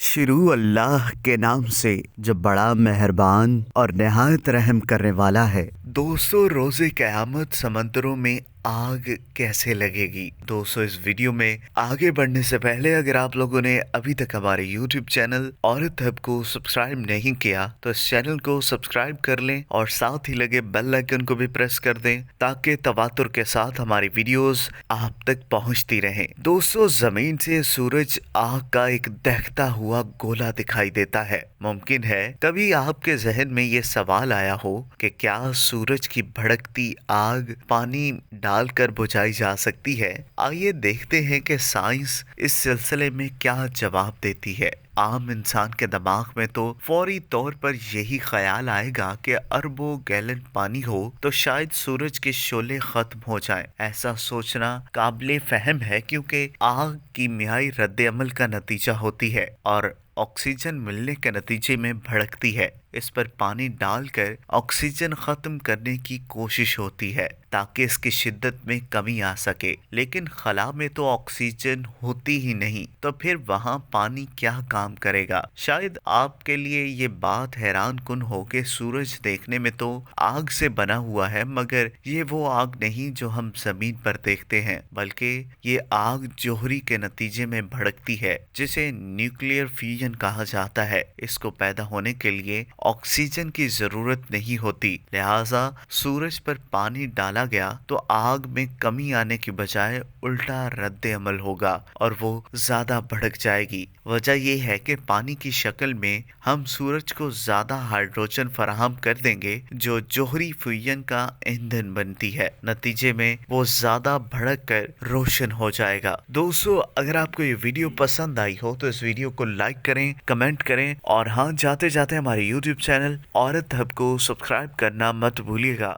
شروع اللہ کے نام سے جو بڑا مہربان اور نہایت رحم کرنے والا ہے۔ دوستو، روز قیامت سمندروں میں آگ کیسے لگے گی؟ دوستو، اس ویڈیو میں آگے بڑھنے سے پہلے اگر آپ لوگوں نے ابھی تک ہمارے یوٹیوب چینل عورت ہب کو سبسکرائب نہیں کیا تو اس چینل کو سبسکرائب کر لیں اور ساتھ ہی لگے بیل آئیکن کو بھی پریس کر دیں تاکہ تواتر کے ساتھ ہماری ویڈیوز آپ تک پہنچتی رہیں۔ دوستو، زمین سے سورج آگ کا ایک دہتا ہوا گولا دکھائی دیتا ہے۔ ممکن ہے کبھی آپ کے ذہن میں یہ سوال آیا ہو کہ کیا سورج کی بھڑکتی آگ پانی ڈال کر بجھائی جا سکتی ہے؟ آئیے دیکھتے ہیں کہ سائنس اس سلسلے میں کیا جواب دیتی ہے۔ عام انسان کے دماغ میں تو فوری طور پر یہی خیال آئے گا کہ اربوں گیلن پانی ہو تو شاید سورج کے شعلے ختم ہو جائیں۔ ایسا سوچنا قابل فہم ہے کیونکہ آگ کیمیائی رد عمل کا نتیجہ ہوتی ہے اور آکسیجن ملنے کے نتیجے میں بھڑکتی ہے۔ اس پر پانی ڈال کر آکسیجن ختم کرنے کی کوشش ہوتی ہے تاکہ اس کی شدت میں کمی آ سکے، لیکن خلا میں تو آکسیجن ہوتی ہی نہیں، تو پھر وہاں پانی کیا کام کرے گا؟ شاید آپ کے لیے یہ بات حیران کن ہو کہ سورج دیکھنے میں تو آگ سے بنا ہوا ہے، مگر یہ وہ آگ نہیں جو ہم زمین پر دیکھتے ہیں، بلکہ یہ آگ جوہری کے نتیجے میں بھڑکتی ہے جسے نیوکلیئر فیوژن کہا جاتا ہے۔ اس کو پیدا ہونے کے لیے آکسیجن کی ضرورت نہیں ہوتی، لہٰذا سورج پر پانی ڈالا گیا تو آگ میں کمی آنے کی بجائے الٹا رد عمل ہوگا اور وہ زیادہ بھڑک جائے گی۔ وجہ یہ ہے کہ پانی کی شکل میں ہم سورج کو زیادہ ہائیڈروجن فراہم کر دیں گے جو جوہری فیوژن کا ایندھن بنتی ہے، نتیجے میں وہ زیادہ بھڑک کر روشن ہو جائے گا۔ دوستو، اگر آپ کو یہ ویڈیو پسند آئی ہو تو اس ویڈیو کو لائک کریں، کمنٹ کریں اور ہاں، جاتے جاتے ہمارے یوٹیوب چینل عورت ہب کو سبسکرائب کرنا مت بھولیے گا۔